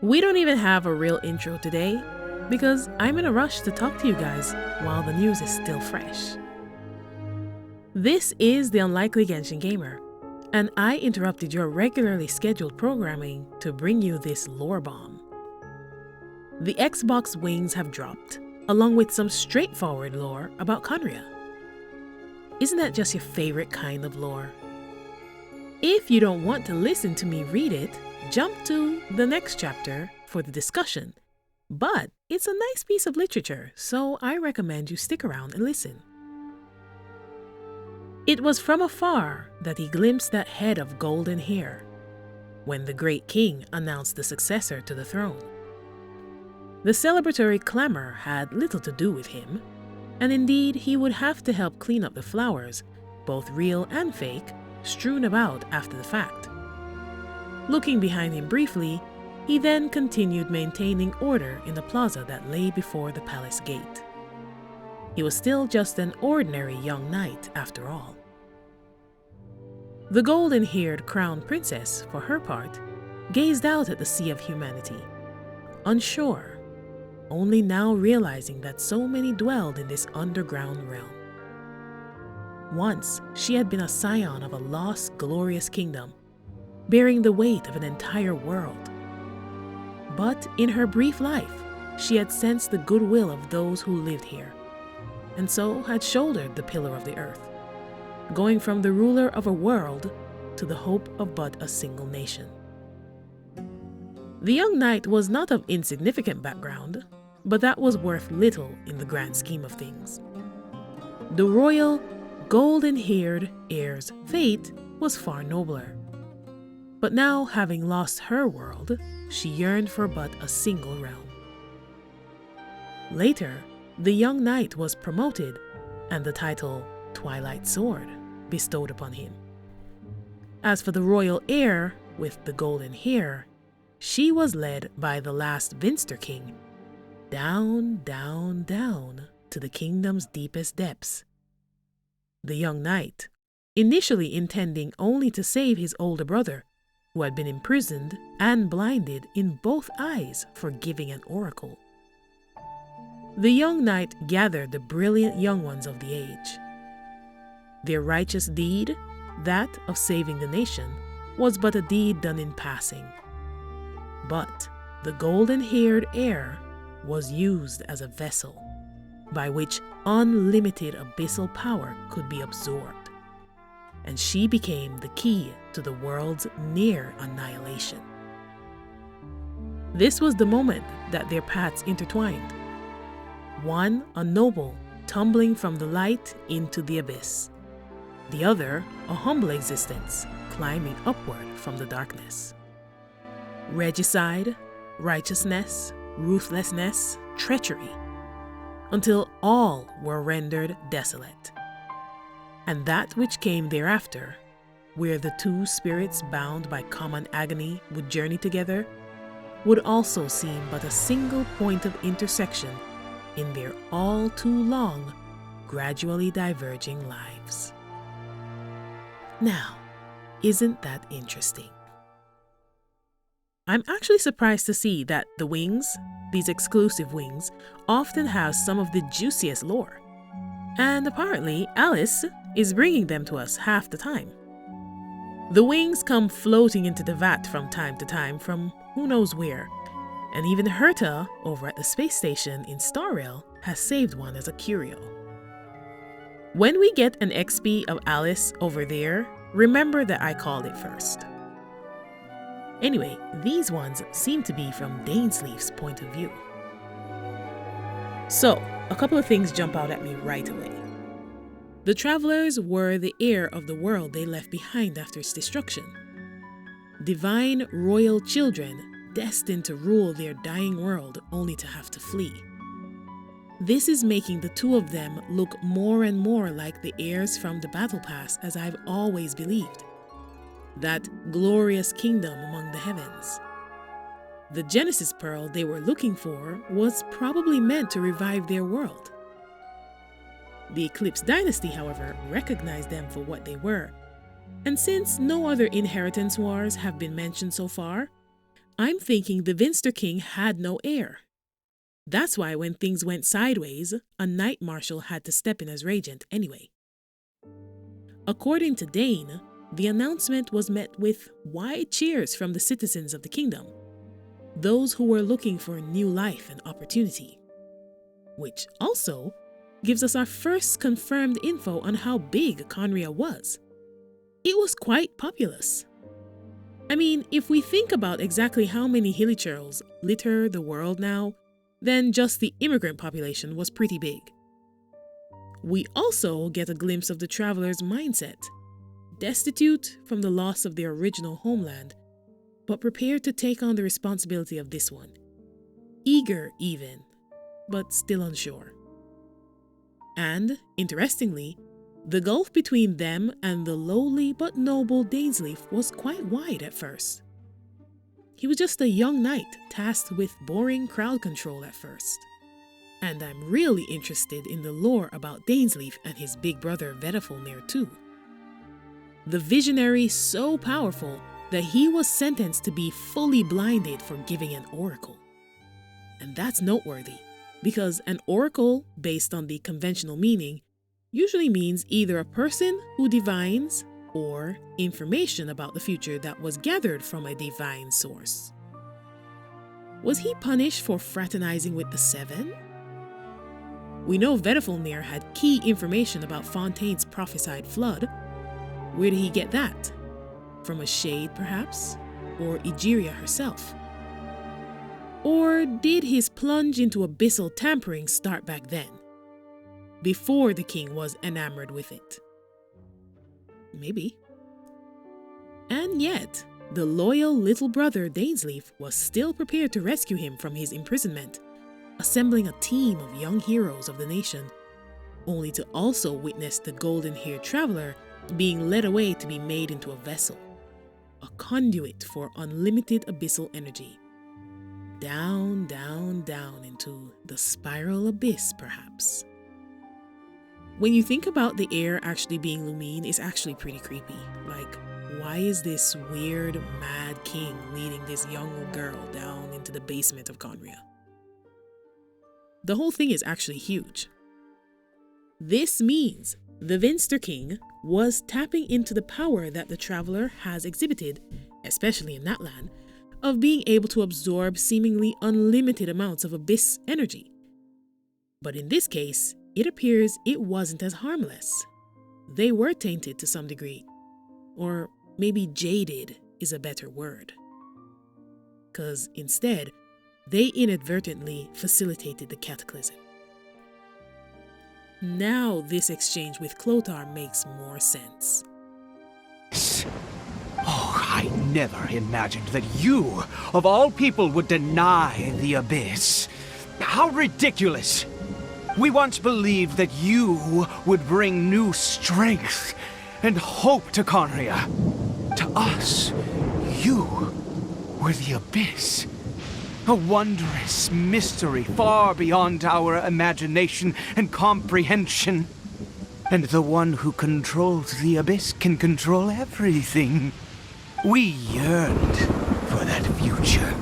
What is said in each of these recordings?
We don't even have a real intro today because I'm in a rush to talk to you guys while the news is still fresh. This is the Unlikely Genshin Gamer, and I interrupted your regularly scheduled programming to bring you this lore bomb. The Xbox wings have dropped, along with some straightforward lore about Khaenri'ah. Isn't that just your favorite kind of lore? If you don't want to listen to me read it, jump to the next chapter for the discussion. But it's a nice piece of literature, so I recommend you stick around and listen. It was from afar that he glimpsed that head of golden hair, when the great king announced the successor to the throne. The celebratory clamor had little to do with him, and indeed he would have to help clean up the flowers, both real and fake, strewn about after the fact. Looking behind him briefly, he then continued maintaining order in the plaza that lay before the palace gate. He was still just an ordinary young knight after all. The golden-haired crown princess, for her part, gazed out at the sea of humanity, unsure, only now realizing that so many dwelled in this underground realm. Once, she had been a scion of a lost, glorious kingdom, bearing the weight of an entire world. But in her brief life, she had sensed the goodwill of those who lived here, and so had shouldered the pillar of the earth, going from the ruler of a world to the hope of but a single nation. The young knight was not of insignificant background, but that was worth little in the grand scheme of things. The royal, golden-haired heir's fate was far nobler. But now, having lost her world, she yearned for but a single realm. Later, the young knight was promoted, and the title Twilight Sword bestowed upon him. As for the royal heir with the golden hair, she was led by the last Vinster king down, down, down to the kingdom's deepest depths. The young knight, initially intending only to save his older brother, who had been imprisoned and blinded in both eyes for giving an oracle. The young knight gathered the brilliant young ones of the age. Their righteous deed, that of saving the nation, was but a deed done in passing. But the golden-haired heir was used as a vessel by which unlimited abyssal power could be absorbed, and she became the key to the world's near annihilation. This was the moment that their paths intertwined. One, a noble, tumbling from the light into the abyss. The other, a humble existence, climbing upward from the darkness. Regicide, righteousness, ruthlessness, treachery, until all were rendered desolate. And that which came thereafter, where the two spirits bound by common agony would journey together, would also seem but a single point of intersection in their all too long, gradually diverging lives. Now, isn't that interesting? I'm actually surprised to see that the wings, these exclusive wings, often have some of the juiciest lore. And apparently, Alice is bringing them to us half the time. The wings come floating into the vat from time to time from who knows where, and even Herta over at the space station in Starrail has saved one as a curio. When we get an XP of Alice over there, remember that I called it first. Anyway, these ones seem to be from Dainsleif's point of view. So, a couple of things jump out at me right away. The travelers were the heir of the world they left behind after its destruction. Divine royal children destined to rule their dying world only to have to flee. This is making the two of them look more and more like the heirs from the Battle Pass, as I've always believed. That glorious kingdom among the heavens. The Genesis Pearl they were looking for was probably meant to revive their world. The Eclipse Dynasty, however, recognized them for what they were, and since no other inheritance wars have been mentioned so far, I'm thinking the Vinster King had no heir. That's why when things went sideways, a Knight Marshal had to step in as regent anyway. According to Dane, the announcement was met with wide cheers from the citizens of the kingdom, those who were looking for new life and opportunity, which also gives us our first confirmed info on how big Khaenri'ah was. It was quite populous. I mean, if we think about exactly how many hilichurls litter the world now, then just the immigrant population was pretty big. We also get a glimpse of the travelers' mindset, destitute from the loss of their original homeland, but prepared to take on the responsibility of this one. Eager even, but still unsure. And, interestingly, the gulf between them and the lowly but noble Dainsleif was quite wide at first. He was just a young knight tasked with boring crowd control at first. And I'm really interested in the lore about Dainsleif and his big brother Vedafulnir too. The visionary so powerful that he was sentenced to be fully blinded for giving an oracle. And that's noteworthy, because an oracle, based on the conventional meaning, usually means either a person who divines or information about the future that was gathered from a divine source. Was he punished for fraternizing with the Seven? We know Vedafulnir had key information about Fontaine's prophesied flood. Where did he get that? From a shade, perhaps? Or Egeria herself? Or did his plunge into abyssal tampering start back then, before the king was enamored with it? Maybe. And yet, the loyal little brother Dainsleif was still prepared to rescue him from his imprisonment, assembling a team of young heroes of the nation, only to also witness the golden-haired traveler being led away to be made into a vessel, a conduit for unlimited abyssal energy. Down, down, down into the spiral abyss, perhaps. When you think about the heir actually being Lumine, it's actually pretty creepy. Like, why is this weird, mad king leading this young girl down into the basement of Khaenri'ah? The whole thing is actually huge. This means the Vinster King was tapping into the power that the traveler has exhibited, especially in that land, of being able to absorb seemingly unlimited amounts of abyss energy. But in this case, it appears it wasn't as harmless. They were tainted to some degree, or maybe jaded is a better word. 'Cause instead, they inadvertently facilitated the cataclysm. Now this exchange with Clothar makes more sense. Oh, I never imagined that you, of all people, would deny the abyss. How ridiculous! We once believed that you would bring new strength and hope to Khaenri'ah. To us, you were the abyss. A wondrous mystery far beyond our imagination and comprehension. And the one who controls the abyss can control everything. We yearned for that future.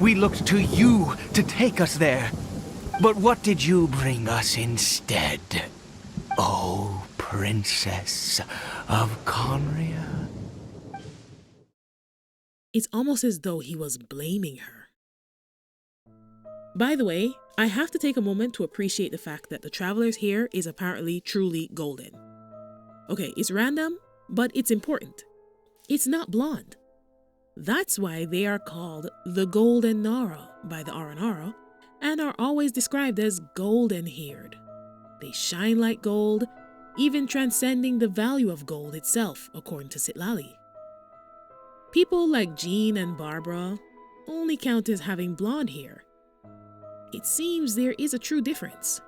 We looked to you to take us there. But what did you bring us instead? Oh, Princess of Khaenri'ah. It's almost as though he was blaming her. By the way, I have to take a moment to appreciate the fact that the traveler's hair is apparently truly golden. Okay, it's random, but it's important. It's not blonde. That's why they are called the Golden Nara by the Aranara and are always described as golden-haired. They shine like gold, even transcending the value of gold itself, according to Citlali. People like Jean and Barbara only count as having blonde hair. It seems there is a true difference.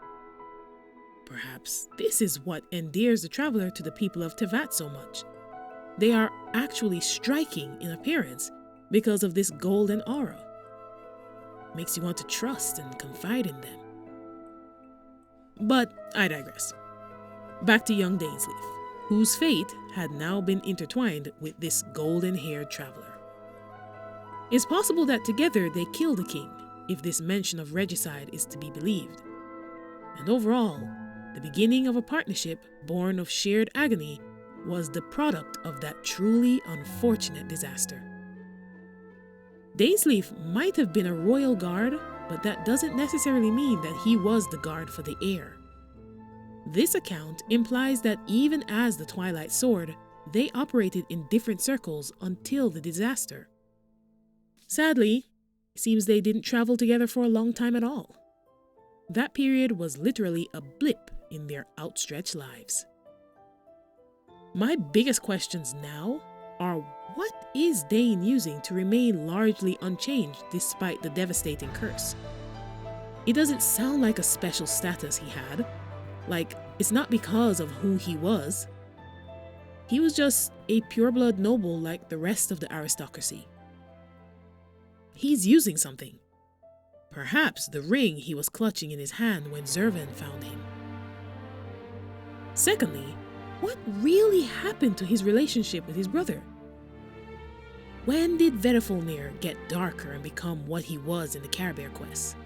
Perhaps this is what endears the traveler to the people of Tevat so much. They are actually striking in appearance because of this golden aura. Makes you want to trust and confide in them. But I digress. Back to young Dainsleif, whose fate had now been intertwined with this golden-haired traveler. It's possible that together they killed the king, if this mention of regicide is to be believed. And overall, the beginning of a partnership born of shared agony was the product of that truly unfortunate disaster. Dainsleif might have been a royal guard, but that doesn't necessarily mean that he was the guard for the heir. This account implies that even as the Twilight Sword, they operated in different circles until the disaster. Sadly, it seems they didn't travel together for a long time at all. That period was literally a blip in their outstretched lives. My biggest questions now are, what is Dain using to remain largely unchanged despite the devastating curse? It doesn't sound like a special status he had. Like, it's not because of who he was. He was just a pureblood noble like the rest of the aristocracy. He's using something. Perhaps the ring he was clutching in his hand when Zervan found him. Secondly, what really happened to his relationship with his brother? When did Vedifalnir get darker and become what he was in the Khaenri'ah quest?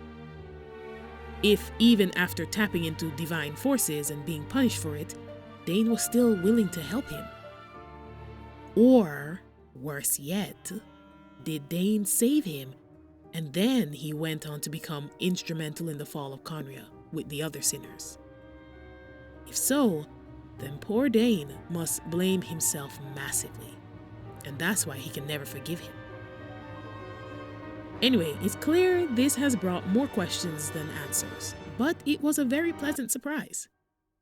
If even after tapping into divine forces and being punished for it, Dain was still willing to help him. Or, worse yet, did Dain save him and then he went on to become instrumental in the fall of Khaenri'ah with the other sinners? If so, then poor Dain must blame himself massively, and that's why he can never forgive him. Anyway, it's clear this has brought more questions than answers, but it was a very pleasant surprise.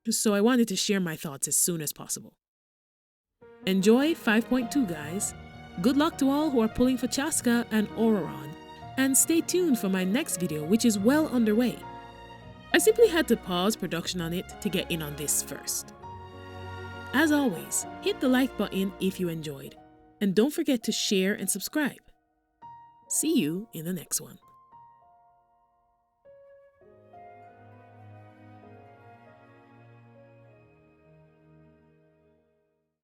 So I wanted to share my thoughts as soon as possible. Enjoy 5.2, guys. Good luck to all who are pulling for Chaska and Ororon, and stay tuned for my next video, which is well underway. I simply had to pause production on it to get in on this first. As always, hit the like button if you enjoyed, and don't forget to share and subscribe. See you in the next one.